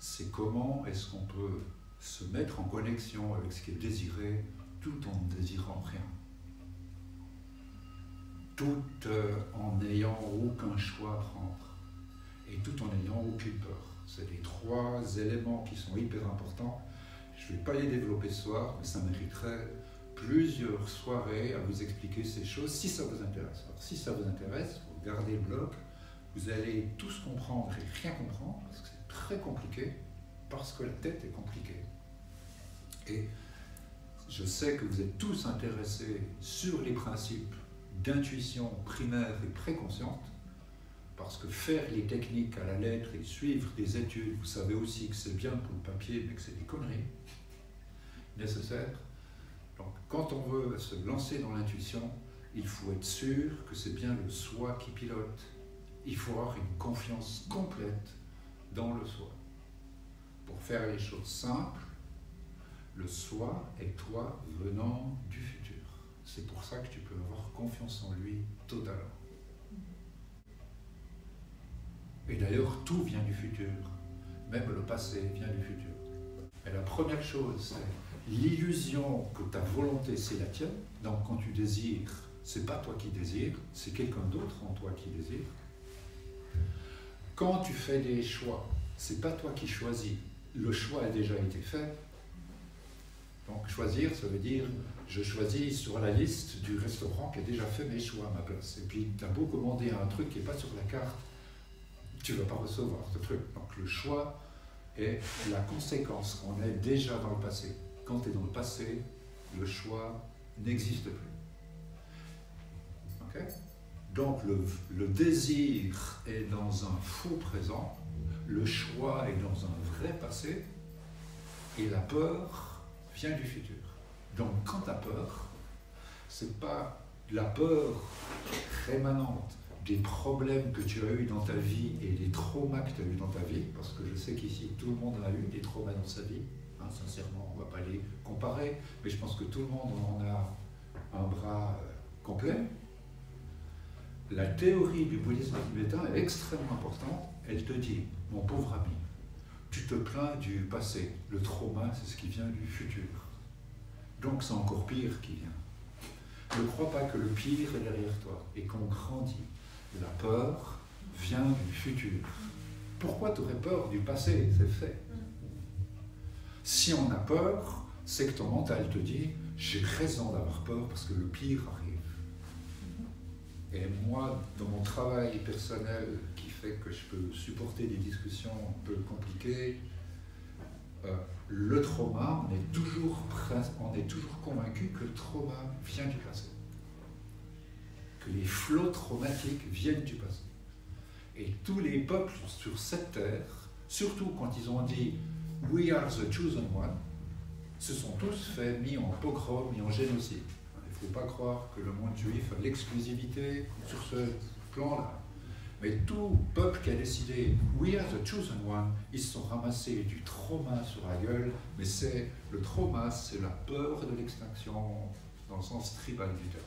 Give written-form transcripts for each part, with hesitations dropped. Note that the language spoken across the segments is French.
c'est comment est-ce qu'on peut se mettre en connexion avec ce qui est désiré tout en ne désirant rien. Tout en n'ayant aucun choix à prendre et tout en n'ayant aucune peur. C'est les trois éléments qui sont hyper importants. Je ne vais pas les développer ce soir, mais ça mériterait plusieurs soirées à vous expliquer ces choses si ça vous intéresse. Alors, si ça vous intéresse, vous gardez le bloc, vous allez tous comprendre et rien comprendre, parce que c'est très compliqué, parce que la tête est compliquée. Et je sais que vous êtes tous intéressés sur les principes d'intuition primaire et préconsciente, parce que faire les techniques à la lettre et suivre des études, vous savez aussi que c'est bien pour le papier, mais que c'est des conneries nécessaires. Donc, quand on veut se lancer dans l'intuition, il faut être sûr que c'est bien le soi qui pilote. Il faut avoir une confiance complète dans le soi. Pour faire les choses simples, le soi est toi venant du futur. C'est pour ça que tu peux avoir confiance en lui totalement. Et d'ailleurs, tout vient du futur. Même le passé vient du futur. Et la première chose, c'est l'illusion que ta volonté, c'est la tienne. Donc, quand tu désires, c'est pas toi qui désires, c'est quelqu'un d'autre en toi qui désire. Quand tu fais des choix, c'est pas toi qui choisis. Le choix a déjà été fait. Donc, choisir, ça veut dire, je choisis sur la liste du restaurant qui a déjà fait mes choix à ma place. Et puis, tu as beau commander un truc qui n'est pas sur la carte, tu ne vas pas recevoir ce truc. Donc, le choix est la conséquence qu'on est déjà dans le passé. Quand tu es dans le passé, le choix n'existe plus. Okay? Donc, le désir est dans un faux présent, le choix est dans un vrai passé, et la peur vient du futur. Donc, quand tu as peur, ce n'est pas la peur rémanente des problèmes que tu as eus dans ta vie et des traumas que tu as eus dans ta vie, parce que je sais qu'ici, tout le monde a eu des traumas dans sa vie. Hein, sincèrement, on ne va pas les comparer, mais je pense que tout le monde en a un bras complet. La théorie du bouddhisme tibétain est extrêmement importante. Elle te dit, mon pauvre ami, tu te plains du passé. Le trauma, c'est ce qui vient du futur. Donc c'est encore pire qui vient. Ne crois pas que le pire est derrière toi et qu'on grandit. La peur vient du futur. Pourquoi tu aurais peur du passé? C'est fait. Si on a peur, c'est que ton mental te dit, j'ai raison d'avoir peur parce que le pire arrive. Et moi, dans mon travail personnel qui fait que je peux supporter des discussions un peu compliquées, le trauma, on est toujours convaincu que le trauma vient du passé. Que les flots traumatiques viennent du passé. Et tous les peuples sur cette terre, surtout quand ils ont dit « We are the chosen one », se sont tous mis en pogrom et en génocide. Il ne faut pas croire que le monde juif a l'exclusivité sur ce plan-là. Mais tout peuple qui a décidé « We are the chosen one », ils se sont ramassés du trauma sur la gueule, mais le trauma, c'est la peur de l'extinction dans le sens tribal du terme.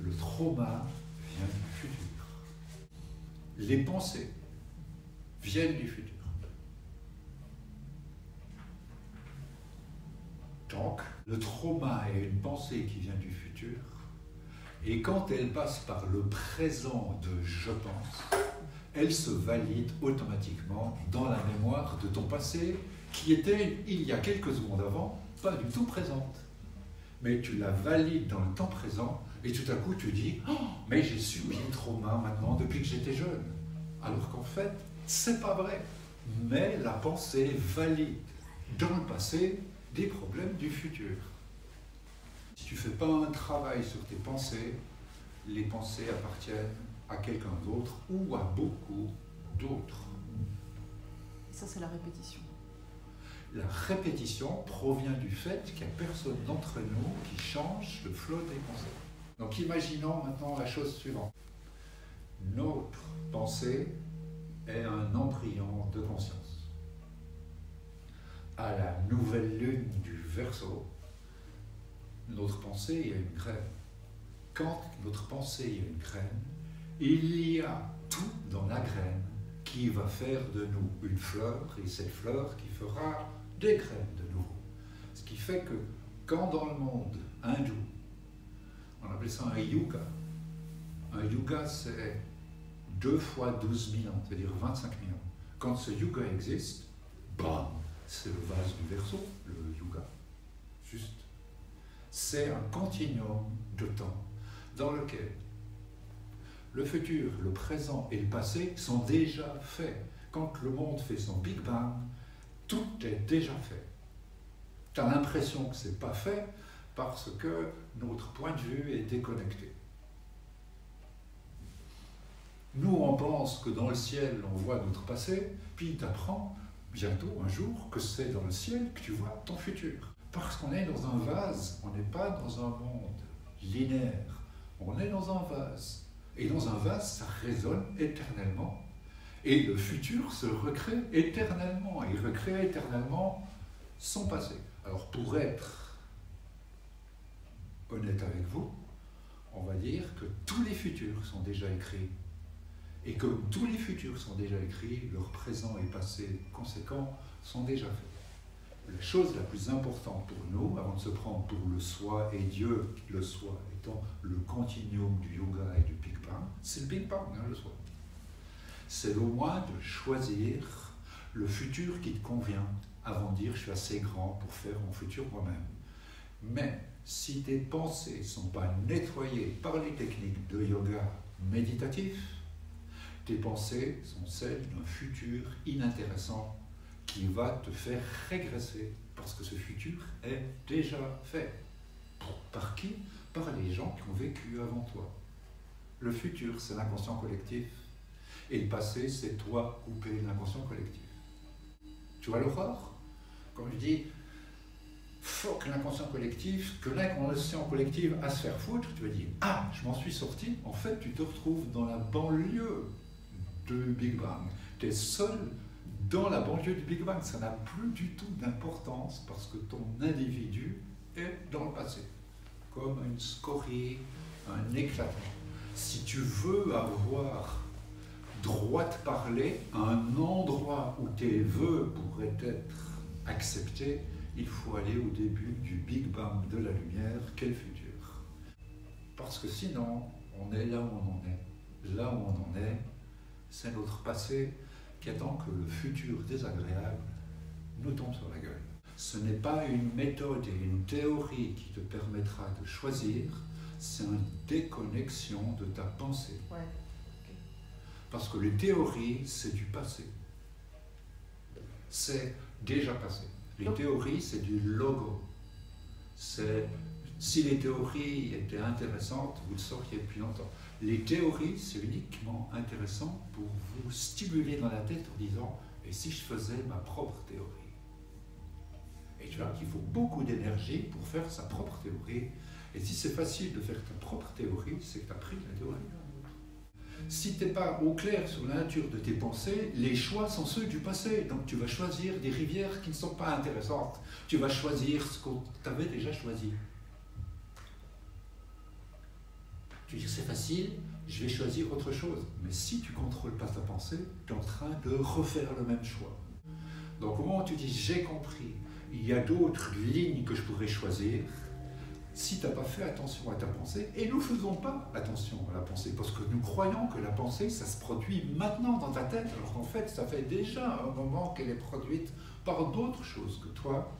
Le trauma vient du futur. Les pensées viennent du futur. Donc, le trauma est une pensée qui vient du futur, et quand elle passe par le présent de « je pense », elle se valide automatiquement dans la mémoire de ton passé, qui était, il y a quelques secondes avant, pas du tout présente. Mais tu la valides dans le temps présent, et tout à coup tu dis oh, « mais j'ai subi le trauma maintenant depuis que j'étais jeune ». Alors qu'en fait, c'est pas vrai. Mais la pensée valide dans le passé des problèmes du futur. Si tu ne fais pas un travail sur tes pensées, les pensées appartiennent à quelqu'un d'autre ou à beaucoup d'autres. Et ça, c'est la répétition. La répétition provient du fait qu'il n'y a personne d'entre nous qui change le flot des pensées. Donc imaginons maintenant la chose suivante. Notre pensée est un embryon de conscience. À la nouvelle lune du Verseau, notre pensée est une graine. Quand notre pensée est une graine, il y a tout dans la graine qui va faire de nous une fleur, et cette fleur qui fera des graines de nouveau. Ce qui fait que quand dans le monde hindou, on appelle ça un yuga c'est 2 fois 12 000 ans, c'est-à-dire 25 000 ans. Quand ce yuga existe, bam, c'est le vase du Verseau, le yuga, juste. C'est un continuum de temps dans lequel le futur, le présent et le passé sont déjà faits. Quand le monde fait son Big Bang, tout est déjà fait. Tu as l'impression que ce n'est pas fait parce que notre point de vue est déconnecté. Nous, on pense que dans le ciel, on voit notre passé, puis tu apprends bientôt, un jour, que c'est dans le ciel que tu vois ton futur. Parce qu'on est dans un vase, on n'est pas dans un monde linéaire. On est dans un vase. Et dans un vase, ça résonne éternellement. Et le futur se recrée éternellement. Et il recrée éternellement son passé. Alors pour être honnête avec vous, on va dire que tous les futurs sont déjà écrits. Et comme tous les futurs sont déjà écrits, leur présent et passé conséquents sont déjà faits. La chose la plus importante pour nous, avant de se prendre pour le soi et Dieu, le soi étant le continuum du yoga et du Big Bang, c'est le Big Bang, hein, le soi. C'est au moins de choisir le futur qui te convient avant de dire je suis assez grand pour faire mon futur moi-même. Mais si tes pensées ne sont pas nettoyées par les techniques de yoga méditatif, tes pensées sont celles d'un futur inintéressant qui va te faire régresser, parce que ce futur est déjà fait. Par qui? Par les gens qui ont vécu avant toi. Le futur, c'est l'inconscient collectif, et le passé, c'est toi coupé de l'inconscient collectif. Tu vois l'horreur? Quand je dis faut que l'inconscient collectif, que l'inconscient collectif a se faire foutre, tu vas dire ah, je m'en suis sorti. En fait, tu te retrouves dans la banlieue du Big Bang. Tu es seul dans la banlieue du Big Bang. Ça n'a plus du tout d'importance parce que ton individu est dans le passé, comme une scorie, un éclatement. Si tu veux avoir droit de parler à un endroit où tes vœux pourraient être acceptés, il faut aller au début du Big Bang de la lumière, quel futur? Parce que sinon, on est là où on en est. Là où on en est, c'est notre passé qui attend que le futur désagréable nous tombe sur la gueule. Ce n'est pas une méthode et une théorie qui te permettra de choisir, c'est une déconnexion de ta pensée. Ouais. Okay. Parce que les théories, c'est du passé. C'est déjà passé. Les théories, c'est du logo. Si les théories étaient intéressantes, vous le sauriez depuis longtemps. Les théories, c'est uniquement intéressant pour vous stimuler dans la tête en disant « et si je faisais ma propre théorie ?» Et tu vois qu'il faut beaucoup d'énergie pour faire sa propre théorie. Et si c'est facile de faire ta propre théorie, c'est que tu as pris la théorie d'un autre. Si tu n'es pas au clair sur la nature de tes pensées, les choix sont ceux du passé. Donc tu vas choisir des rivières qui ne sont pas intéressantes. Tu vas choisir ce qu'on t'avait déjà choisi. Tu dis c'est facile, je vais choisir autre chose. Mais si tu ne contrôles pas ta pensée, tu es en train de refaire le même choix. Donc au moment où tu dis j'ai compris, il y a d'autres lignes que je pourrais choisir, si tu n'as pas fait attention à ta pensée, et nous ne faisons pas attention à la pensée, parce que nous croyons que la pensée, ça se produit maintenant dans ta tête, alors qu'en fait, ça fait déjà un moment qu'elle est produite par d'autres choses que toi.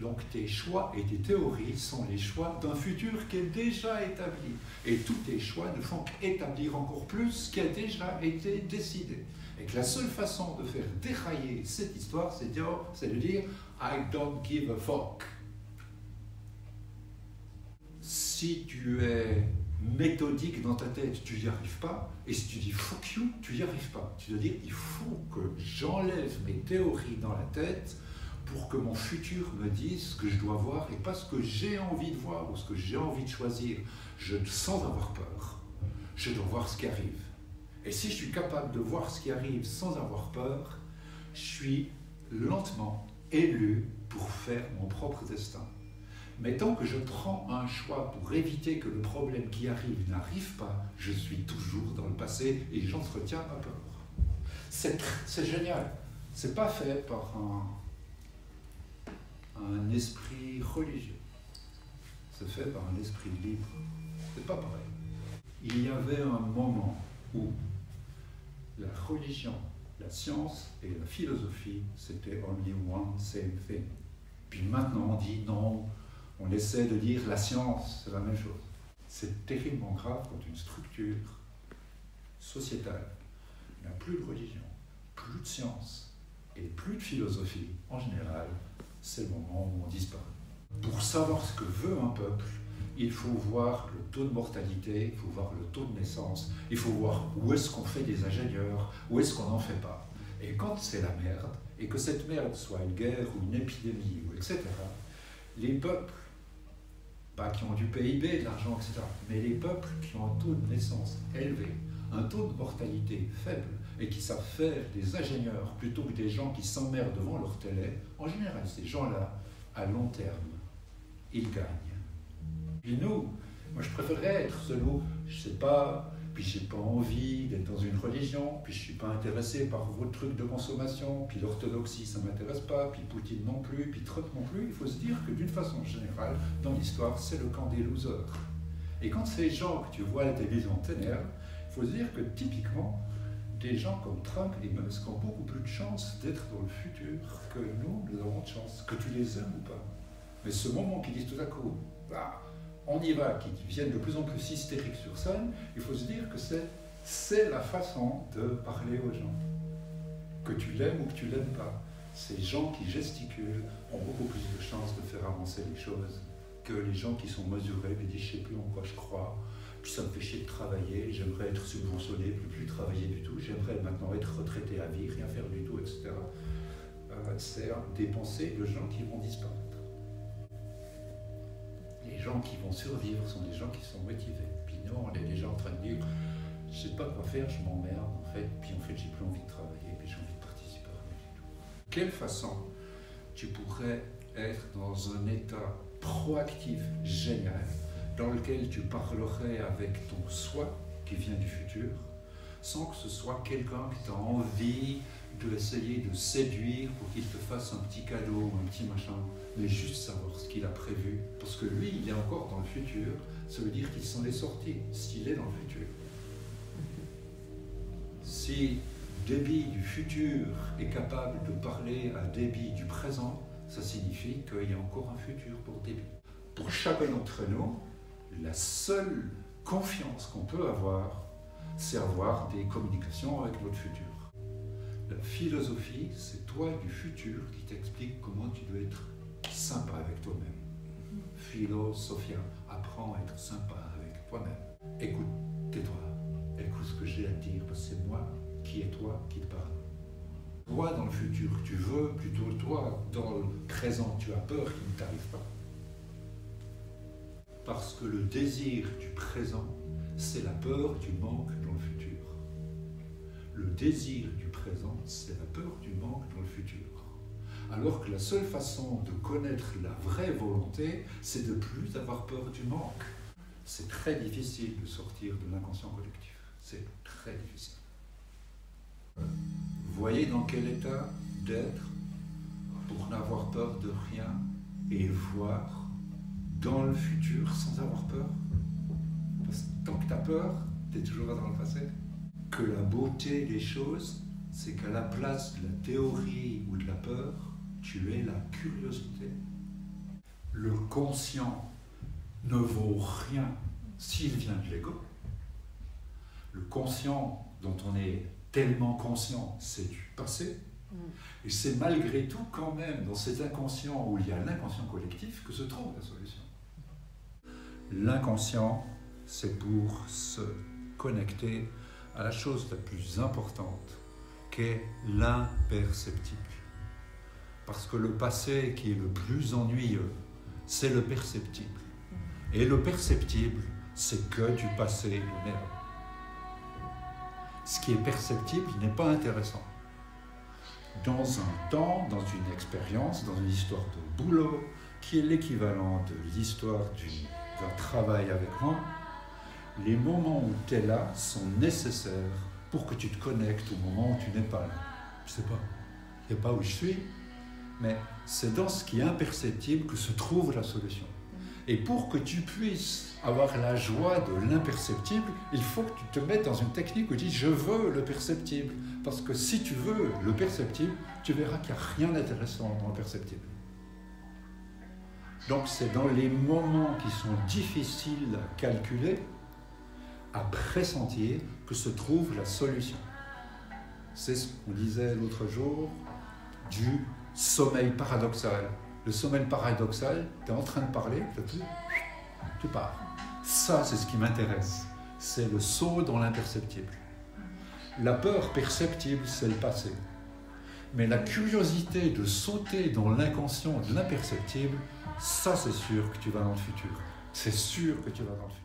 Donc tes choix et tes théories sont les choix d'un futur qui est déjà établi. Et tous tes choix ne font qu'établir encore plus ce qui a déjà été décidé. Et que la seule façon de faire dérailler cette histoire, c'est de dire « I don't give a fuck ». Si tu es méthodique dans ta tête, tu n'y arrives pas. Et si tu dis « fuck you », tu n'y arrives pas. Tu dois dire « il faut que j'enlève mes théories dans la tête » pour que mon futur me dise ce que je dois voir et pas ce que j'ai envie de voir ou ce que j'ai envie de choisir. Sans avoir peur, je dois voir ce qui arrive. Et si je suis capable de voir ce qui arrive sans avoir peur, je suis lentement élu pour faire mon propre destin. Mais tant que je prends un choix pour éviter que le problème qui arrive n'arrive pas, je suis toujours dans le passé et j'entretiens ma peur. C'est génial. C'est pas fait par un esprit religieux. C'est fait par un esprit libre. C'est pas pareil. Il y avait un moment où la religion, la science et la philosophie, c'était only one same thing. Puis maintenant on dit non, on essaie de dire la science, c'est la même chose. C'est terriblement grave quand une structure sociétale n'a plus de religion, plus de science et plus de philosophie. En général, c'est le moment où on disparaît. Pour savoir ce que veut un peuple, il faut voir le taux de mortalité, il faut voir le taux de naissance, il faut voir où est-ce qu'on fait des ingénieurs, où est-ce qu'on n'en fait pas. Et quand c'est la merde, et que cette merde soit une guerre ou une épidémie, ou etc., les peuples, pas qui ont du PIB, de l'argent, etc., mais les peuples qui ont un taux de naissance élevé, un taux de mortalité faible, et qui savent faire des ingénieurs plutôt que des gens qui s'emmerdent devant leur télé, en général, ces gens-là, à long terme, ils gagnent. Puis nous, moi je préférerais être solo, je sais pas, puis j'ai pas envie d'être dans une religion, puis je suis pas intéressé par vos trucs de consommation, puis l'orthodoxie ça m'intéresse pas, puis Poutine non plus, puis Trump non plus. Il faut se dire que d'une façon générale, dans l'histoire, c'est le camp des losers. Et quand ces gens que tu vois à la télévision t'énervent, il faut se dire que typiquement, des gens comme Trump et Musk ont beaucoup plus de chances d'être dans le futur que nous avons de chance, que tu les aimes ou pas. Mais ce moment qu'ils disent tout à coup, bah, on y va, qui viennent de plus en plus hystériques sur scène, il faut se dire que c'est la façon de parler aux gens. Que tu l'aimes ou que tu l'aimes pas. Ces gens qui gesticulent ont beaucoup plus de chances de faire avancer les choses que les gens qui sont mesurés et disent je sais plus en quoi je crois, puis ça me fait chier de travailler, j'aimerais être subventionné, plus travailler du tout, j'aimerais maintenant être retraité à vie, rien faire du tout, etc. C'est des pensées de gens qui vont disparaître. Les gens qui vont survivre sont des gens qui sont motivés. Puis nous, on est déjà en train de dire, je sais pas quoi faire, je m'emmerde en fait, puis en fait j'ai plus envie de travailler, puis j'ai envie de participer à rien du tout. Quelle façon tu pourrais être dans un état proactif, génial, dans lequel tu parlerais avec ton soi qui vient du futur, sans que ce soit quelqu'un que tu as envie d'essayer de séduire pour qu'il te fasse un petit cadeau ou un petit machin, mais juste savoir ce qu'il a prévu. Parce que lui, il est encore dans le futur, ça veut dire qu'il s'en est sorti, s'il est dans le futur. Si Déby du futur est capable de parler à Déby du présent, ça signifie qu'il y a encore un futur pour Déby. Pour chacun d'entre nous, la seule confiance qu'on peut avoir, c'est avoir des communications avec notre futur. La philosophie, c'est toi du futur qui t'explique comment tu dois être sympa avec toi-même. Philosophia, apprends à être sympa avec toi-même. Écoute, tais-toi, écoute ce que j'ai à te dire, parce que c'est moi qui est toi qui te parle. Toi dans le futur, tu veux, plutôt toi dans le présent, tu as peur qu'il ne t'arrive pas. Parce que le désir du présent, c'est la peur du manque dans le futur. Le désir du présent, c'est la peur du manque dans le futur. Alors que la seule façon de connaître la vraie volonté, c'est de plus avoir peur du manque. C'est très difficile de sortir de l'inconscient collectif. C'est très difficile. Vous voyez dans quel état d'être pour n'avoir peur de rien et voir dans le futur sans avoir peur? Parce que tant que tu as peur, tu es toujours dans le passé. Que la beauté des choses, c'est qu'à la place de la théorie ou de la peur, tu es la curiosité. Le conscient ne vaut rien s'il vient de l'ego. Le conscient dont on est tellement conscient, c'est du passé. Et c'est malgré tout quand même dans cet inconscient où il y a l'inconscient collectif que se trouve la solution. L'inconscient, c'est pour se connecter à la chose la plus importante, qu'est l'imperceptible. Parce que le passé qui est le plus ennuyeux, c'est le perceptible. Et le perceptible, c'est que du passé lunaire. Ce qui est perceptible n'est pas intéressant. Dans un temps, dans une expérience, dans une histoire de boulot, qui est l'équivalent de l'histoire d'un travail avec moi, les moments où tu es là sont nécessaires pour que tu te connectes au moment où tu n'es pas là. Je ne sais pas, je ne sais pas où je suis, mais c'est dans ce qui est imperceptible que se trouve la solution. Et pour que tu puisses avoir la joie de l'imperceptible, il faut que tu te mettes dans une technique où tu dis « je veux le perceptible ». Parce que si tu veux le perceptible, tu verras qu'il n'y a rien d'intéressant dans le perceptible. Donc c'est dans les moments qui sont difficiles à calculer, à pressentir, que se trouve la solution. C'est ce qu'on disait l'autre jour du sommeil paradoxal. Le sommeil paradoxal, tu es en train de parler, tu pars. Ça, c'est ce qui m'intéresse. C'est le saut dans l'imperceptible. La peur perceptible, c'est le passé. Mais la curiosité de sauter dans l'inconscient de l'imperceptible, ça, c'est sûr que tu vas dans le futur. C'est sûr que tu vas dans le futur.